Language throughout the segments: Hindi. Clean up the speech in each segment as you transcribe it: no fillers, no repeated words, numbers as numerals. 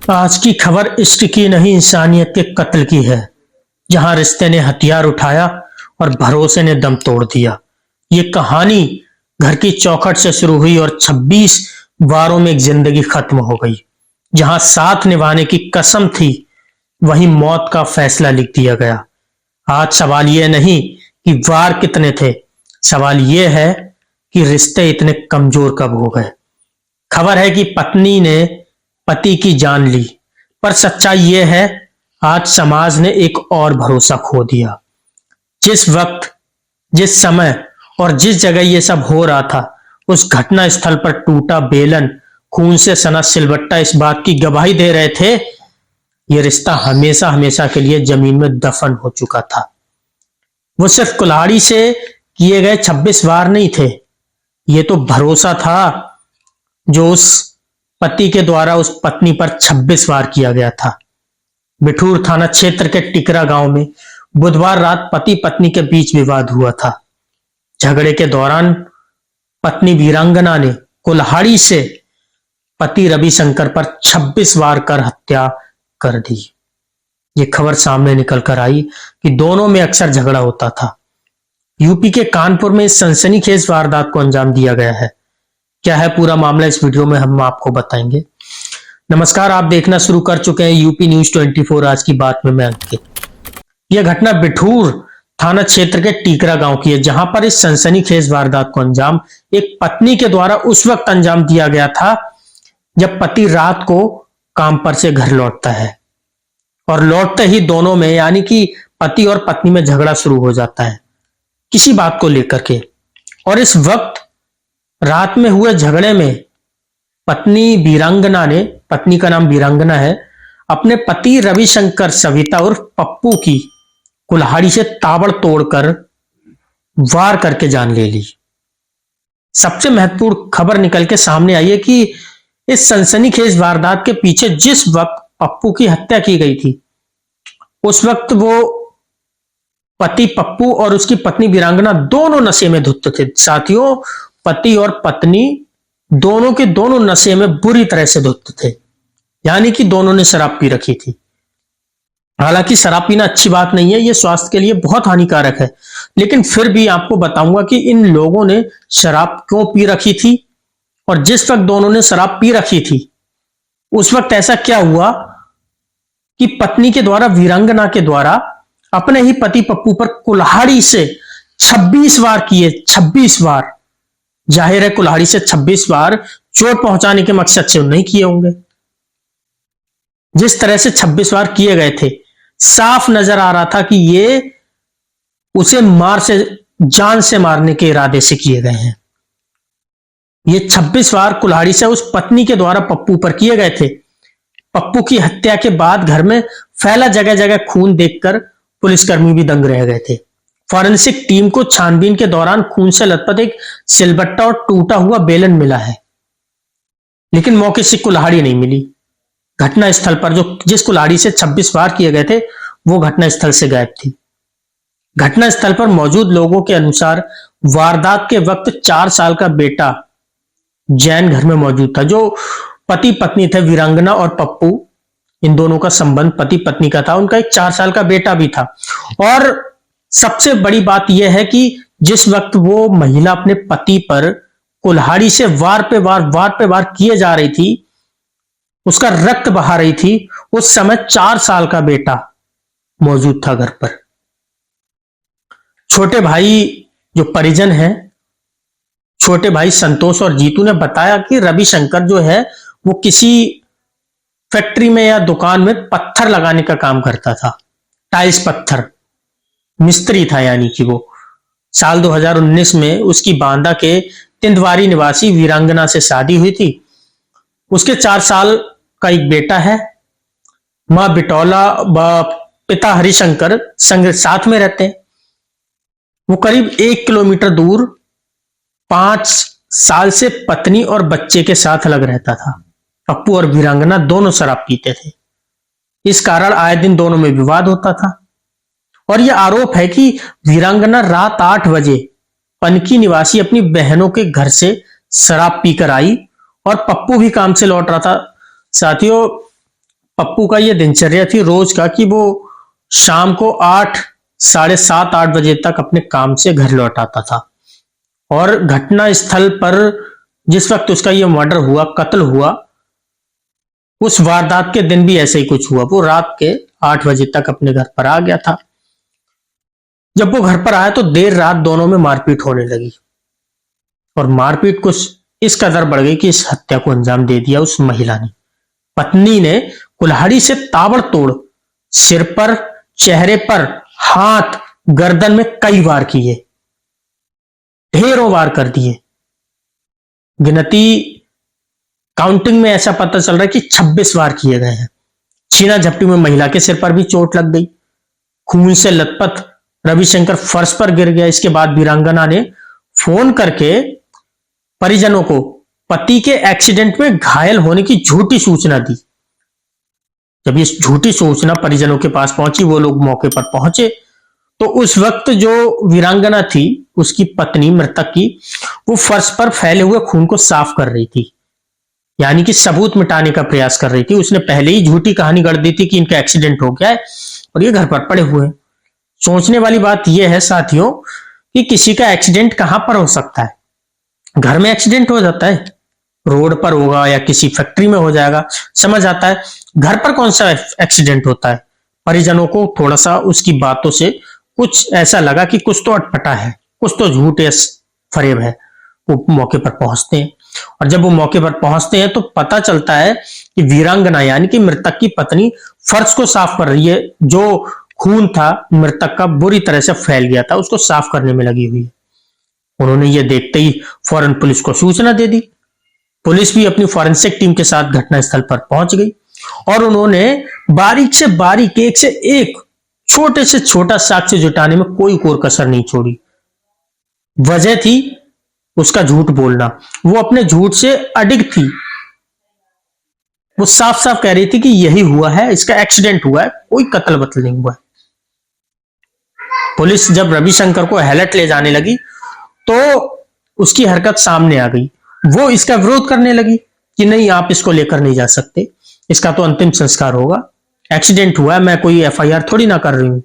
आज की खबर इश्क की नहीं, इंसानियत के कत्ल की है। जहां रिश्ते ने हथियार उठाया और भरोसे ने दम तोड़ दिया। ये कहानी घर की चौखट से शुरू हुई और 26 वारों में एक जिंदगी खत्म हो गई। जहां साथ निभाने की कसम थी, वहीं मौत का फैसला लिख दिया गया। आज सवाल यह नहीं कि वार कितने थे, सवाल यह है कि रिश्ते इतने कमजोर कब हो गए। खबर है कि पत्नी ने पति की जान ली, पर सच्चाई यह है आज समाज ने एक और भरोसा खो दिया। जिस वक्त, जिस समय और जिस जगह यह सब हो रहा था, उस घटना स्थल पर टूटा बेलन, खून से सना सिलबट्टा इस बात की गवाही दे रहे थे, यह रिश्ता हमेशा हमेशा के लिए जमीन में दफन हो चुका था। वो सिर्फ कुल्हाड़ी से किए गए 26 वार नहीं थे, ये तो भरोसा था जो उस पति के द्वारा उस पत्नी पर 26 वार किया गया था। बिठूर थाना क्षेत्र के टिकरा गांव में बुधवार रात पति पत्नी के बीच विवाद हुआ था। झगड़े के दौरान पत्नी वीरांगना ने कुल्हाड़ी से पति रविशंकर पर 26 वार कर हत्या कर दी। ये खबर सामने निकल कर आई कि दोनों में अक्सर झगड़ा होता था। यूपी के कानपुर में इस सनसनीखेज वारदात को अंजाम दिया गया है। क्या है पूरा मामला, इस वीडियो में हम आपको बताएंगे। नमस्कार, आप देखना शुरू कर चुके हैं यूपी न्यूज 24 आज की बात में मैं अंकित। यह घटना बिठूर थाना क्षेत्र के टीकरा गांव की है, जहां पर इस सनसनीखेज वारदात को अंजाम एक पत्नी के द्वारा उस वक्त अंजाम दिया गया था जब पति रात को काम पर से घर लौटता है और लौटते ही दोनों में यानी कि पति और पत्नी में झगड़ा शुरू हो जाता है किसी बात को लेकर के। और इस वक्त रात में हुए झगड़े में पत्नी वीरांगना ने, पत्नी का नाम वीरांगना है, अपने पति रविशंकर सविता उर्फ पप्पू की कुल्हाड़ी से ताबड़तोड़ कर वार करके जान ले ली। सबसे महत्वपूर्ण खबर निकल के सामने आई है कि इस सनसनीखेज वारदात के पीछे जिस वक्त पप्पू की हत्या की गई थी, उस वक्त वो पति पप्पू और उसकी पत्नी वीरांगना दोनों नशे में धुत थे। साथियों, पति और पत्नी दोनों के दोनों नशे में बुरी तरह से धुत थे, यानी कि दोनों ने शराब पी रखी थी। हालांकि शराब पीना अच्छी बात नहीं है, यह स्वास्थ्य के लिए बहुत हानिकारक है, लेकिन फिर भी आपको बताऊंगा कि इन लोगों ने शराब क्यों पी रखी थी और जिस वक्त दोनों ने शराब पी रखी थी उस वक्त ऐसा क्या हुआ कि पत्नी के द्वारा, वीरांगना के द्वारा अपने ही पति पप्पू पर कुल्हाड़ी से 26 वार किए। 26 वार, जाहिर है कुल्हाड़ी से 26 बार चोट पहुंचाने के मकसद से नहीं किए होंगे। जिस तरह से 26 बार किए गए थे, साफ नजर आ रहा था कि ये उसे जान से मारने के इरादे से किए गए हैं। ये 26 बार कुल्हाड़ी से उस पत्नी के द्वारा पप्पू पर किए गए थे। पप्पू की हत्या के बाद घर में फैला जगह जगह खून देखकर पुलिसकर्मी भी दंग रह गए थे। फॉरेंसिक टीम को छानबीन के दौरान खून से लथपथ एक सिलबट्टा और टूटा हुआ बेलन मिला है, लेकिन मौके से कुल्हाड़ी नहीं मिली। घटना स्थल पर जिस कुल्हाड़ी से 26 वार किए गए थे, वो घटना स्थल से गायब थी। घटना स्थल पर मौजूद लोगों के अनुसार वारदात के वक्त 4 साल का बेटा जैन घर में मौजूद था। जो पति पत्नी थे, वीरांगना और पप्पू, इन दोनों का संबंध पति पत्नी का था। उनका एक 4 साल का बेटा भी था। और सबसे बड़ी बात यह है कि जिस वक्त वो महिला अपने पति पर कुल्हाड़ी से वार पे वार किए जा रही थी, उसका रक्त बहा रही थी, उस समय 4 साल का बेटा मौजूद था घर पर। छोटे भाई जो परिजन हैं, छोटे भाई संतोष और जीतू ने बताया कि रविशंकर जो है वो किसी फैक्ट्री में या दुकान में पत्थर लगाने का काम करता था। टाइल्स पत्थर मिस्त्री था, यानी कि वो साल 2019 में उसकी बांदा के तिंदवारी निवासी वीरांगना से शादी हुई थी। उसके 4 साल का एक बेटा है। मां बिटौला व पिता हरिशंकर संग साथ में रहते हैं। वो करीब 1 किलोमीटर दूर 5 साल से पत्नी और बच्चे के साथ अलग रहता था। पप्पू और वीरांगना दोनों शराब पीते थे। इस कारण आए दिन दोनों में विवाद होता था और यह आरोप है कि वीरांगना रात 8 बजे पनकी निवासी अपनी बहनों के घर से शराब पीकर आई और पप्पू भी काम से लौट रहा था। साथियों, पप्पू का ये दिनचर्या थी रोज का कि वो शाम को 8, साढ़े 7, 8 बजे तक अपने काम से घर लौट आता था। और घटना स्थल पर जिस वक्त उसका ये मर्डर हुआ, कत्ल हुआ, उस वारदात के दिन भी ऐसे ही कुछ हुआ। वो रात के 8 बजे तक अपने घर पर आ गया था। जब वो घर पर आया तो देर रात दोनों में मारपीट होने लगी और मारपीट कुछ इस कदर बढ़ गई कि इस हत्या को अंजाम दे दिया उस महिला ने। पत्नी ने कुल्हाड़ी से ताबड़तोड़ सिर पर, चेहरे पर, हाथ, गर्दन में कई वार किए, ढेरों वार कर दिए। गिनती काउंटिंग में ऐसा पता चल रहा है कि 26 वार किए गए हैं। छीना झपटी में महिला के सिर पर भी चोट लग गई। खून से लथपथ रविशंकर फर्श पर गिर गया। इसके बाद वीरांगना ने फोन करके परिजनों को पति के एक्सीडेंट में घायल होने की झूठी सूचना दी। जब ये झूठी सूचना परिजनों के पास पहुंची, वो लोग मौके पर पहुंचे तो उस वक्त जो वीरांगना थी, उसकी पत्नी मृतक की, वो फर्श पर फैले हुए खून को साफ कर रही थी, यानी कि सबूत मिटाने का प्रयास कर रही थी। उसने पहले ही झूठी कहानी गढ़ दी थी कि इनका एक्सीडेंट हो गया है और ये घर पर पड़े हुए हैं। सोचने वाली बात यह है साथियों कि किसी का एक्सीडेंट कहां पर हो सकता है? घर में एक्सीडेंट हो जाता है, रोड पर होगा या किसी फैक्ट्री में हो जाएगा, समझ आता है। घर पर कौन सा एक्सीडेंट होता है? परिजनों को थोड़ा सा उसकी बातों से कुछ ऐसा लगा कि कुछ तो अटपटा है, कुछ तो झूठ या फरेब है। वो मौके पर पहुंचते हैं और जब वो मौके पर पहुंचते हैं तो पता चलता है कि वीरांगना यानी कि मृतक की पत्नी फर्श को साफ कर रही है। जो खून था मृतक का बुरी तरह से फैल गया था, उसको साफ करने में लगी हुई है। उन्होंने ये देखते ही फौरन पुलिस को सूचना दे दी। पुलिस भी अपनी फॉरेंसिक टीम के साथ घटनास्थल पर पहुंच गई और उन्होंने बारीक से बारीक, एक से एक, छोटे से छोटा साक्ष्य जुटाने में कोई कोर कसर नहीं छोड़ी। वजह थी उसका झूठ बोलना। वो अपने झूठ से अडिग थी। वो साफ साफ कह रही थी कि यही हुआ है, इसका एक्सीडेंट हुआ है, कोई कत्ल वत्ल नहीं हुआ है। पुलिस जब रविशंकर को हैलट ले जाने लगी तो उसकी हरकत सामने आ गई। वो इसका विरोध करने लगी कि नहीं, आप इसको लेकर नहीं जा सकते, इसका तो अंतिम संस्कार होगा, एक्सीडेंट हुआ है, मैं कोई एफआईआर थोड़ी ना कर रही हूं।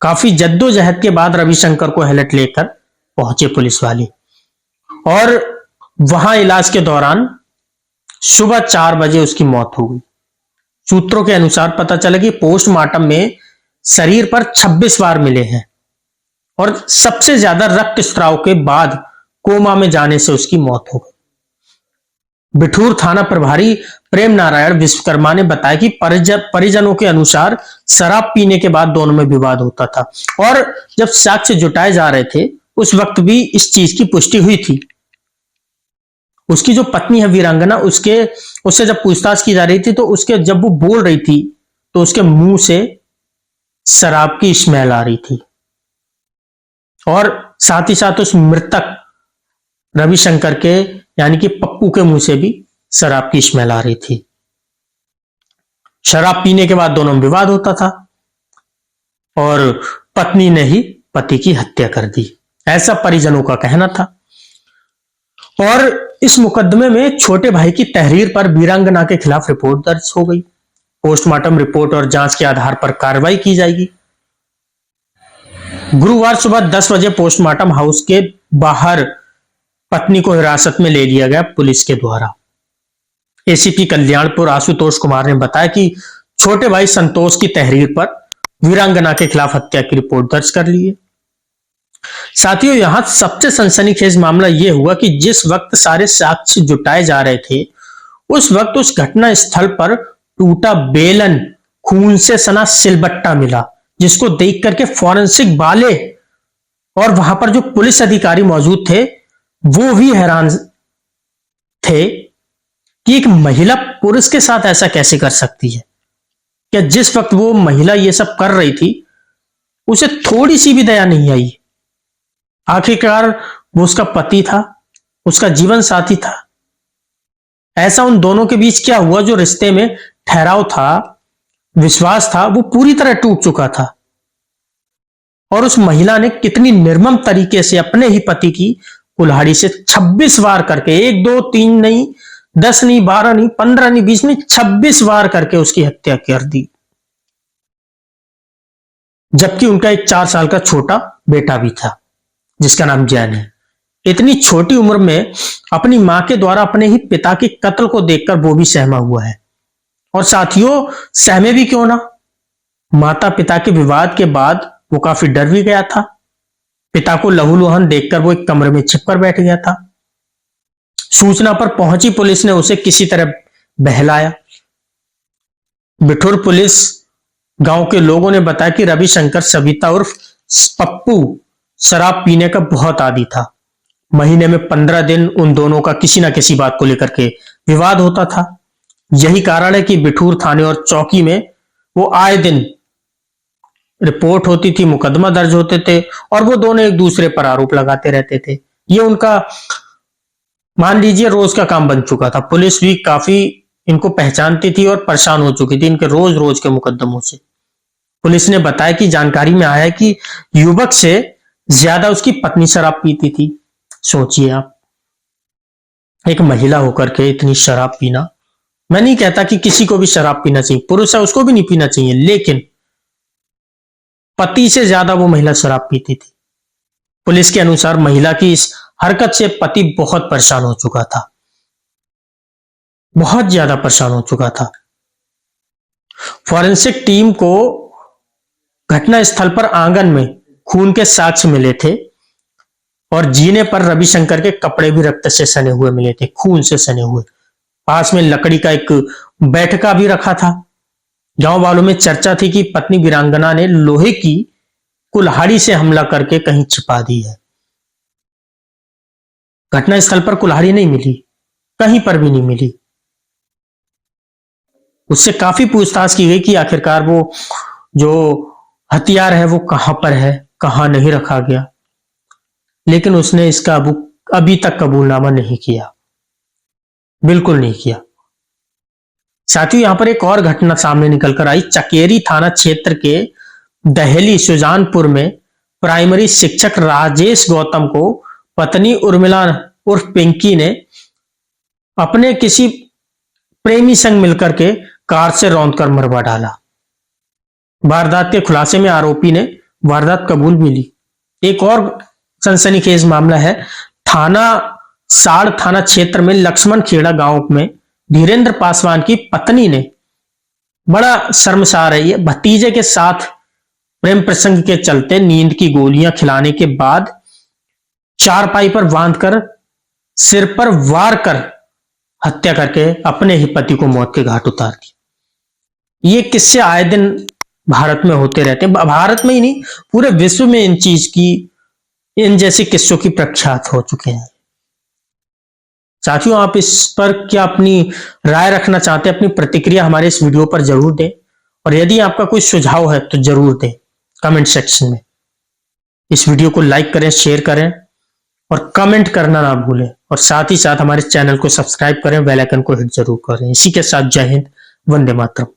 काफी जद्दोजहद के बाद रविशंकर को हैलट लेकर पहुंचे पुलिस वाले और वहां इलाज के दौरान सुबह 4 बजे उसकी मौत हो गई। सूत्रों के अनुसार पता चला कि पोस्टमार्टम में शरीर पर 26 वार मिले हैं और सबसे ज्यादा रक्तस्राव के बाद कोमा में जाने से उसकी मौत हो गई। बिठूर थाना प्रभारी प्रेम नारायण विश्वकर्मा ने बताया कि परिजनों के अनुसार शराब पीने के बाद दोनों में विवाद होता था और जब साक्ष्य जुटाए जा रहे थे उस वक्त भी इस चीज की पुष्टि हुई थी। उसकी जो पत्नी है वीरांगना, उससे जब पूछताछ की जा रही थी तो जब वो बोल रही थी तो उसके मुंह से शराब की स्मेल आ रही थी और साथ ही साथ उस मृतक रविशंकर के यानी कि पप्पू के मुंह से भी शराब की स्मेल आ रही थी। शराब पीने के बाद दोनों में विवाद होता था और पत्नी ने ही पति की हत्या कर दी, ऐसा परिजनों का कहना था। और इस मुकदमे में छोटे भाई की तहरीर पर वीरांगना के खिलाफ रिपोर्ट दर्ज हो गई। पोस्टमार्टम रिपोर्ट और जांच के आधार पर कार्रवाई की जाएगी। गुरुवार सुबह 10 बजे पोस्टमार्टम हाउस के बाहर पत्नी को हिरासत में ले लिया गया पुलिस के द्वारा। एसीपी कल्याणपुर आशुतोष कुमार ने बताया कि छोटे भाई संतोष की तहरीर पर वीरांगना के खिलाफ हत्या की रिपोर्ट दर्ज कर ली है। साथियों, यहां सबसे सनसनीखेज मामला यह हुआ कि जिस वक्त सारे साक्ष्य जुटाए जा रहे थे उस वक्त उस घटना स्थल पर टूटा बेलन, खून से सना सिलबट्टा मिला, जिसको देख करके फॉरेंसिक वाले और वहां पर जो पुलिस अधिकारी मौजूद थे वो भी हैरान थे कि एक महिला पुरुष के साथ ऐसा कैसे कर सकती है। क्या जिस वक्त वो महिला ये सब कर रही थी उसे थोड़ी सी भी दया नहीं आई? आखिरकार वो उसका पति था, उसका जीवन साथी था। ऐसा उन दोनों के बीच क्या हुआ जो रिश्ते में ठहराव था, विश्वास था, वो पूरी तरह टूट चुका था। और उस महिला ने कितनी निर्मम तरीके से अपने ही पति की कुल्हाड़ी से 26 वार करके, 1 2 3 नहीं, 10 नहीं, 12 नहीं, 15 नहीं, 20 नहीं, 26 बार करके उसकी हत्या कर दी। जबकि उनका एक 4 साल का छोटा बेटा भी था जिसका नाम जैन है। इतनी छोटी उम्र में अपनी मां के द्वारा अपने ही पिता के कत्ल को देखकर वो भी सहमा हुआ है। और साथियों, सहमे भी क्यों ना, माता पिता के विवाद के बाद वो काफी डर भी गया था। पिता को लहूलुहान देखकर वो एक कमरे में छिपकर बैठ गया था। सूचना पर पहुंची पुलिस ने उसे किसी तरह बहलाया। बिठूर पुलिस गांव के लोगों ने बताया कि रविशंकर सविता उर्फ पप्पू शराब पीने का बहुत आदी था। महीने में 15 दिन उन दोनों का किसी ना किसी बात को लेकर के विवाद होता था। यही कारण है कि बिठूर थाने और चौकी में वो आए दिन रिपोर्ट होती थी, मुकदमा दर्ज होते थे और वो दोनों एक दूसरे पर आरोप लगाते रहते थे। ये उनका मान लीजिए रोज का काम बन चुका था। पुलिस भी काफी इनको पहचानती थी और परेशान हो चुकी थी इनके रोज रोज के मुकदमों से। पुलिस ने बताया कि जानकारी में आया है कि युवक से ज्यादा उसकी पत्नी शराब पीती थी। सोचिए आप, एक महिला होकर के इतनी शराब पीना। मैं नहीं कहता कि किसी को भी शराब पीना चाहिए, पुरुष है उसको भी नहीं पीना चाहिए, लेकिन पति से ज्यादा वो महिला शराब पीती थी। पुलिस के अनुसार महिला की इस हरकत से पति बहुत परेशान हो चुका था, बहुत ज्यादा परेशान हो चुका था। फॉरेंसिक टीम को घटना स्थल पर आंगन में खून के साक्ष्य मिले थे और जीने पर रविशंकर के कपड़े भी रक्त से सने हुए मिले थे, खून से सने हुए। पास में लकड़ी का एक बैठका भी रखा था। गांव वालों में चर्चा थी कि पत्नी वीरांगना ने लोहे की कुल्हाड़ी से हमला करके कहीं छिपा दी है। घटना स्थल पर कुल्हाड़ी नहीं मिली, कहीं पर भी नहीं मिली। उससे काफी पूछताछ की गई कि आखिरकार वो जो हथियार है वो कहां पर है, कहां नहीं रखा गया, लेकिन उसने इसका अभी तक कबूलनामा नहीं किया, बिल्कुल नहीं किया। साथियों, यहां पर एक और घटना सामने निकलकर आई। चकेरी थाना क्षेत्र के दहली सुजानपुर में प्राइमरी शिक्षक राजेश गौतम को पत्नी उर्मिला उर्फ पिंकी ने अपने किसी प्रेमी संग मिलकर के कार से रौंदकर मरवा डाला। वारदात के खुलासे में आरोपी ने वारदात कबूल भी ली। एक और सनसनीखेज मामला है। साड़ थाना क्षेत्र में लक्ष्मण खेड़ा गांव में धीरेन्द्र पासवान की पत्नी ने, बड़ा शर्मसार है ये, भतीजे के साथ प्रेम प्रसंग के चलते नींद की गोलियां खिलाने के बाद चारपाई पर बांधकर सिर पर वार कर हत्या करके अपने ही पति को मौत के घाट उतार दिया। ये किस्से आए दिन भारत में होते रहते हैं। भारत में ही नहीं, पूरे विश्व में इन जैसे किस्सों की प्रख्यात हो चुके हैं। साथियों, आप इस पर क्या अपनी राय रखना चाहते हैं, अपनी प्रतिक्रिया हमारे इस वीडियो पर जरूर दें, और यदि आपका कोई सुझाव है तो जरूर दें कमेंट सेक्शन में। इस वीडियो को लाइक करें, शेयर करें और कमेंट करना ना भूलें, और साथ ही साथ हमारे चैनल को सब्सक्राइब करें, बेल आइकन को हिट जरूर करें। इसी के साथ जय हिंद, वंदे मातरम।